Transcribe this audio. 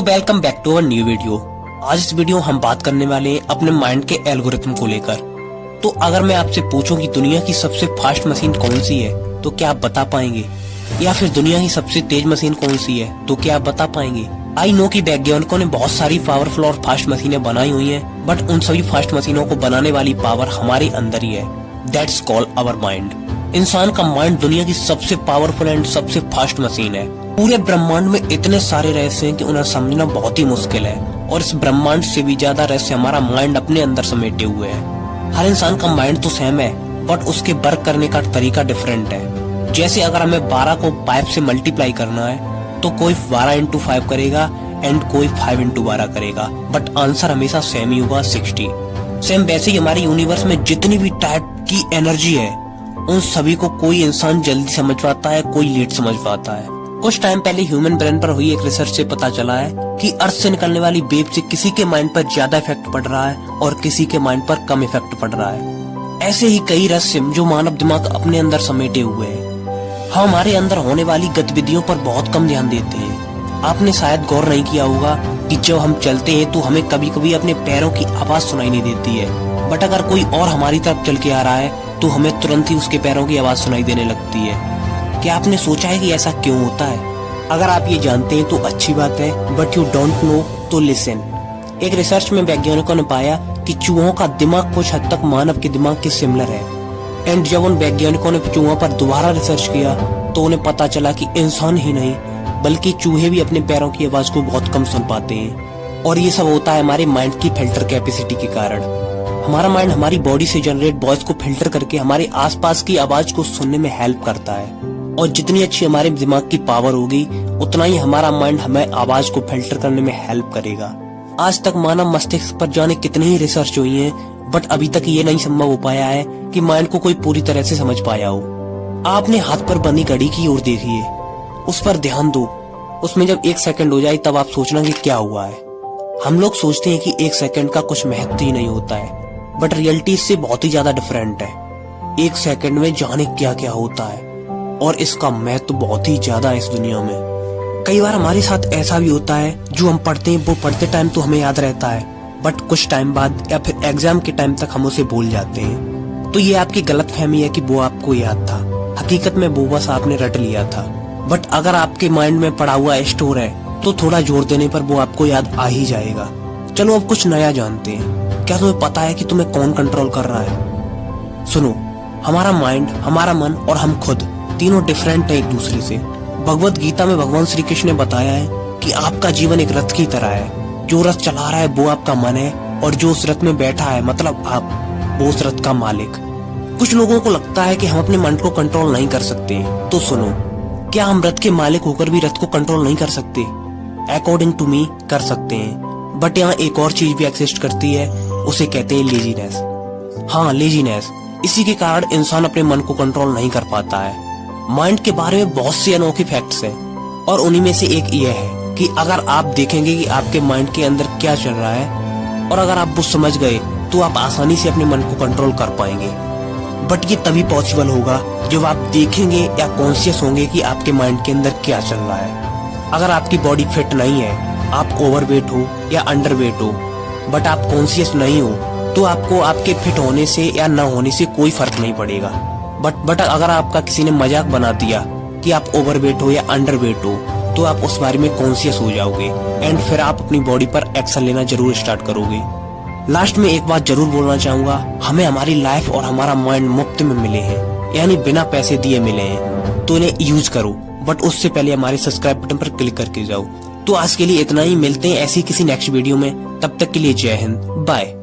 Welcome back to our new video. आज इस video हम बात करने वाले हैं अपने माइंड के एल्गोरिथम को लेकर। तो अगर मैं आपसे पूछूं कि दुनिया की सबसे फास्ट मशीन कौन सी है तो क्या आप बता पाएंगे, या फिर दुनिया की सबसे तेज मशीन कौन सी है तो क्या आप बता पाएंगे। आई नो कि वैज्ञानिकों ने बहुत सारी पावरफुल और फास्ट मशीनें बनाई हुई हैं, बट उन सभी फास्ट मशीनों को बनाने वाली पावर हमारे अंदर ही है। That's called our mind. इंसान का माइंड दुनिया की सबसे पावरफुल एंड सबसे फास्ट मशीन है। पूरे ब्रह्मांड में इतने सारे रहस्य हैं कि उन्हें समझना बहुत ही मुश्किल है, और इस ब्रह्मांड से भी ज्यादा रहस्य हमारा माइंड अपने अंदर समेटे हुए है। हर इंसान का माइंड तो सेम है, बट उसके वर्क करने का तरीका डिफरेंट है। जैसे अगर हमें 12 को 5 से मल्टीप्लाई करना है तो कोई 12 इंटू 5 करेगा एंड कोई 5 इंटू 12 करेगा, बट आंसर हमेशा सेम ही होगा, 60। सेम वैसे ही हमारे यूनिवर्स में जितनी भी टाइप की एनर्जी है उन सभी को कोई इंसान जल्दी समझ पाता है, कोई लेट समझ पाता है। कुछ टाइम पहले ह्यूमन ब्रेन पर हुई एक रिसर्च से पता चला है कि अर्थ से निकलने वाली वेव से किसी के माइंड पर ज्यादा इफेक्ट पड़ रहा है और किसी के माइंड पर कम इफेक्ट पड़ रहा है। ऐसे ही कई रहस्य जो मानव दिमाग अपने अंदर समेटे हुए हैं। हम हमारे अंदर होने वाली गतिविधियों पर बहुत कम ध्यान देते हैं। आपने शायद गौर नहीं किया होगा कि जब हम चलते हैं तो हमें कभी कभी अपने पैरों की आवाज सुनाई नहीं देती है, बट अगर कोई और हमारी तरफ चल के आ रहा है तो हमें तुरंत ही उसके पैरों की आवाज सुनाई देने लगती है। क्या आपने सोचा है कि ऐसा क्यों होता है? अगर आप ये जानते हैं तो अच्छी बात है, बट यू डोंट नो तो लिसन। एक रिसर्च में वैज्ञानिकों ने पाया कि चूहों का दिमाग कुछ हद तक मानव के दिमाग के सिमिलर है। एंड जब उन वैज्ञानिकों ने चूहों पर दोबारा रिसर्च किया तो उन्हें पता चला कि इंसान ही नहीं बल्कि चूहे भी अपने पैरों की आवाज को बहुत कम सुन पाते हैं। और ये सब होता है हमारे माइंड की फिल्टर कैपेसिटी के कारण। हमारा माइंड हमारी बॉडी से जनरेट वॉइस को फिल्टर करके हमारे आसपास की आवाज को सुनने में हेल्प करता है। और जितनी अच्छी हमारे दिमाग की पावर होगी उतना ही हमारा माइंड हमें आवाज को फिल्टर करने में हेल्प करेगा। आज तक मानव मस्तिष्क पर जाने कितनी ही रिसर्च हुई है, बट अभी तक ये नहीं संभव हो पाया है कि माइंड को कोई पूरी तरह से समझ पाया हो। आपने हाथ पर बंधी घड़ी की ओर देखिए, उस पर ध्यान दो। उसमें जब 1 सेकंड हो जाए तब आप सोचना कि क्या हुआ है। हम लोग सोचते हैं कि 1 सेकंड का कुछ महत्व ही नहीं होता है, बट रियलिटी इससे बहुत ही ज्यादा डिफरेंट है। 1 सेकंड में जाने क्या क्या होता है, और इसका महत्व बहुत ही ज्यादा है इस दुनिया में। कई बार हमारे साथ ऐसा भी होता है, जो हम पढ़ते हैं वो पढ़ते टाइम तो हमें याद रहता है, बट कुछ टाइम बाद या फिर एग्जाम के टाइम तक हम उसे भूल जाते हैं। तो ये आपकी गलतफहमी है कि वो आपको याद था। हकीकत में वो बस आपने रट लिया था। बट अगर आपके माइंड में पड़ा हुआ स्टोर है तो थोड़ा जोर देने पर वो आपको याद आ ही जाएगा। चलो अब कुछ नया जानते हैं। क्या तुम्हें पता है कि तुम्हें कौन कंट्रोल कर रहा है? सुनो, हमारा माइंड, हमारा मन और हम खुद तीनों डिफरेंट है एक दूसरे से। भगवत गीता में भगवान श्री कृष्ण ने बताया है कि आपका जीवन एक रथ की तरह है। जो रथ चला रहा है वो आपका मन है, और जो उस रथ में बैठा है मतलब आप, वो उस रथ का मालिक। कुछ लोगों को लगता है कि हम अपने मन को कंट्रोल नहीं कर सकते, तो सुनो, क्या हम रथ के मालिक होकर भी रथ को कंट्रोल नहीं कर सकते? अकॉर्डिंग टू मी कर सकते हैं, बट यहाँ एक और चीज भी एग्जिस्ट करती है, उसे कहते हैं लेजीनेस। हाँ, लेजीनेस। इसी के कारण इंसान अपने मन को कंट्रोल नहीं कर पाता है। माइंड के बारे में बहुत से अनोखे फैक्ट्स हैं, और उन्हीं में से एक ये है कि अगर आप देखेंगे कि आपके माइंड के अंदर क्या चल रहा है, और अगर आप वो समझ गए तो आप आसानी से अपने मन को कंट्रोल कर पाएंगे। बट ये तभी पॉसिबल होगा जब आप देखेंगे या कॉन्शियस होंगे कि आपके माइंड के अंदर क्या चल रहा है। अगर आपकी बॉडी फिट नहीं है, आप ओवरवेट हो या अंडरवेट हो, बट आप कॉन्शियस नहीं हो, तो आपको आपके फिट होने से या न होने से कोई फर्क नहीं पड़ेगा। बट अगर आपका किसी ने मजाक बना दिया कि आप ओवरवेट हो या अंडरवेट हो, तो आप उस बारे में कॉन्शियस हो जाओगे, एंड फिर आप अपनी बॉडी पर एक्शन लेना जरूर स्टार्ट करोगे। लास्ट में एक बात जरूर बोलना चाहूंगा, हमें हमारी लाइफ और हमारा माइंड मुफ्त में मिले हैं, यानी बिना पैसे दिए मिले हैं, तो इन्हें यूज करो। बट उससे पहले हमारे सब्सक्राइब बटन पर क्लिक करके जाओ। तो आज के लिए इतना ही, मिलते हैं ऐसी किसी नेक्स्ट वीडियो में। तब तक के लिए जय हिंद, बाय।